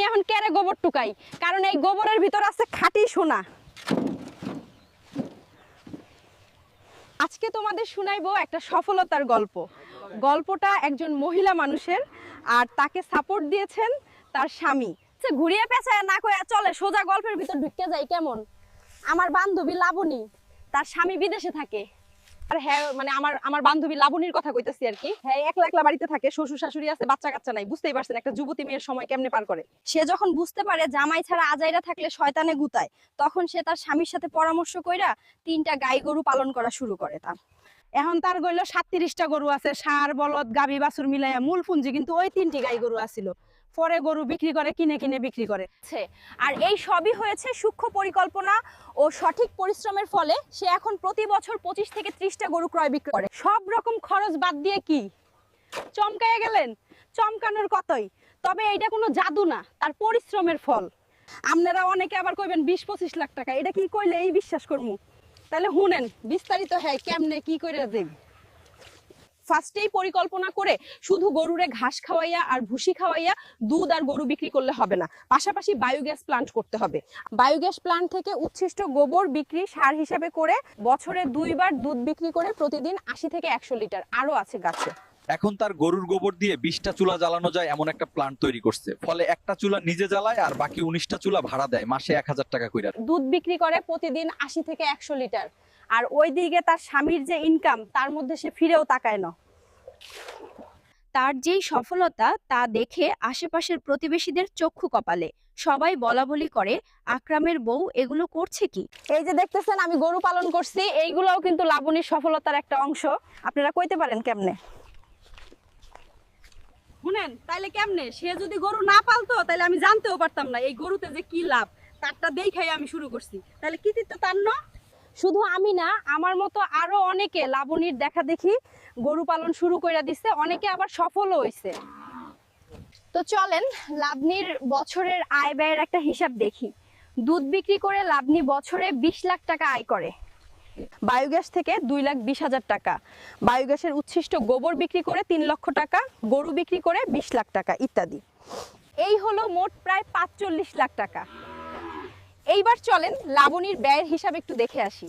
আমি এখন কেরে গোবর টুকাই, কারণ এই গোবরের ভিতর আছে খাঁটি সোনা। আজকে তোমাদের শুনাইবো একটা সফলতার গল্প। গল্পটা একজন মহিলা মানুষের, আর তাকে সাপোর্ট দিয়েছেন তার স্বামী। ঘুরিয়ে পেঁচায় না কইয়া চলে সোজা গল্পের ভিতর ঢুকে যায়। কেমন? আমার বান্ধবী লাবণী, তার স্বামী বিদেশে থাকে। আর হ্যাঁ, মানে আমার বান্ধবী লাবণীর কথা কইতেছি আর কি। হ্যাঁ, একলা একলা বাড়িতে থাকে, শ্বশুর শাশুড়ি আছে, বাচ্চা কাচ্চা নাই। বুঝতেই পারছেন একটা যুবতী মেয়ের সময় কেমনে পার করে। সে যখন বুঝতে পারে জামাই ছাড়া আজাইরা থাকলে শয়তানে গুতায়, তখন সে তার স্বামীর সাথে পরামর্শ কইরা 3টা গাই গরু পালন করা শুরু করে। এখন তার গইল 37টা গরু আছে, ষাঁড় বলদ গাভী বাছুর মিলাইয়া। মূল পুঁজি কিন্তু ওই 3টি গাই গরু আছিল। পরে গরু বিক্রি করে, কিনে কিনে বিক্রি করে। আর এই সবই হয়েছে সূক্ষ্ম পরিকল্পনা ও সঠিক পরিশ্রমের ফলে। সে এখন প্রতি বছর 25 থেকে 30টা গরু ক্রয় বিক্রি করে। সব রকম খরচ বাদ দিয়ে। কি চমকায় গেলেন? চমকানোর কতই, তবে এইটা কোনো জাদু না, তার পরিশ্রমের ফল। আপনারা অনেকে আবার কইবেন 20-25 লাখ টাকা, এটা কি কইলে এই বিশ্বাস করবো? তাহলে শুনেন বিস্তারিত। হ্যাঁ, কেমনে কি করে দেব। ফার্স্টেই পরিকল্পনা করে শুধু গরুরে ঘাস খাওয়াইয়া আর ভুসি খাওয়াইয়া দুধ আর গরু বিক্রি করলে হবে না, পাশাপাশি বায়োগ্যাস প্লান্ট করতে হবে। বায়োগ্যাস প্লান্ট থেকে উচ্ছিষ্ট গোবর বিক্রি সার হিসাবে করে বছরে 2 বার দুধ বিক্রি করে প্রতিদিন 80 থেকে 100 লিটার। আরো আছে গাছে। এখন তার গরুর গোবর দিয়ে 20টা চুলা জ্বালানো যায় এমন একটা প্লান্ট তৈরি করছে। ফলে একটা চুলা নিজে জ্বালায় আর বাকি 19টা চুলা ভাড়া দেয়, মাসে 1000 টাকা কইরা। দুধ বিক্রি করে প্রতিদিন 80 থেকে 100 লিটার। আর ওইদিকে তার স্বামীর যে ইনকাম, তার মধ্যে সে ফিরেও তাকায় না। তার যেই সফলতা তা দেখে আশেপাশের প্রতিবেশীদের চক্ষু কপালে। সবাই বলাবলি করে, আকরামের বউ এগুলো করছে কি? এই যে দেখতেছেন আমি গরু পালন করছি, এইগুলোও কিন্তু লাবণীর সফলতার একটা অংশ। আপনারা কইতে পারেন কেমনে? শুনেন, তাইলে কেমনে? সে যদি গরু না পালতো তাহলে আমি জানতেও পারতাম না এই গরুতে যে কি লাভ। তারটা দেখাই আমি শুরু করছি। তাহলে কৃতিত্ব তার না? শুধু আমি না, আমার মতো আরো অনেকে লাবণীর দেখা দেখি গরু পালন শুরু করে দিচ্ছে, অনেকে আবার সফলও হয়েছে। তো চলেন লাবণীর বছরের আয় ব্যয়ের একটা হিসাব দেখি। দুধ বিক্রি করে লাবণী বছরে 20 লাখ টাকা আয় করে। বায়োগ্যাস থেকে 2,20,000 টাকা, বায়োগ্যাসের উচ্ছিষ্ট গোবর বিক্রি করে 3 লক্ষ টাকা, গরু বিক্রি করে 20 লাখ টাকা ইত্যাদি। এই হলো মোট প্রায় 45 লাখ টাকা। এইবার চলেন লাবণীর ব্যয়ের হিসাব একটু দেখে আসি।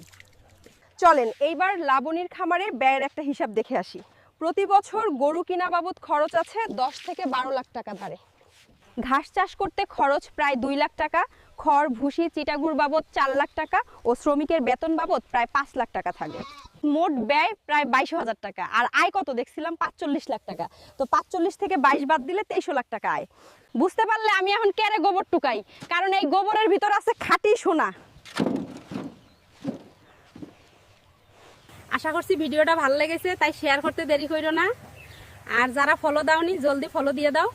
চলেন এইবার লাবণীর খামারে ব্যয়ের একটা হিসাব দেখে আসি। প্রতি বছর গরু কিনা বাবদ খরচ আছে 10 থেকে 12 লাখ টাকা ধারে। ঘাস চাষ করতে খরচ প্রায় 2 লাখ টাকা, খড় ভুসি চিটাগুড় বাবদ 4 লাখ টাকা ও শ্রমিকের বেতন বাবদ প্রায় 5 লাখ টাকা থাকে। মোট ব্যয় প্রায় 22,000 টাকা। আর আয় কত দেখছিলাম? 45 লাখ টাকা। তো 45 থেকে 22 বাদ দিলে 23 লাখ টাকা আয়। বুঝতে পারলে আমি এখন কেরে গোবর টুকাই, কারণ এই গোবরের ভিতর আছে খাঁটি সোনা। আশা করছি ভিডিওটা ভালো লেগেছে, তাই শেয়ার করতে দেরি কইরো না। আর যারা ফলো দাওনি জলদি ফলো দিয়ে দাও।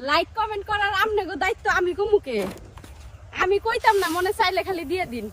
লাইক কমেন্ট করার আমনে গো দায়িত্ব আমি মুখে আমি কইতাম না, মনে চাইলে খালি দিয়ে দিন।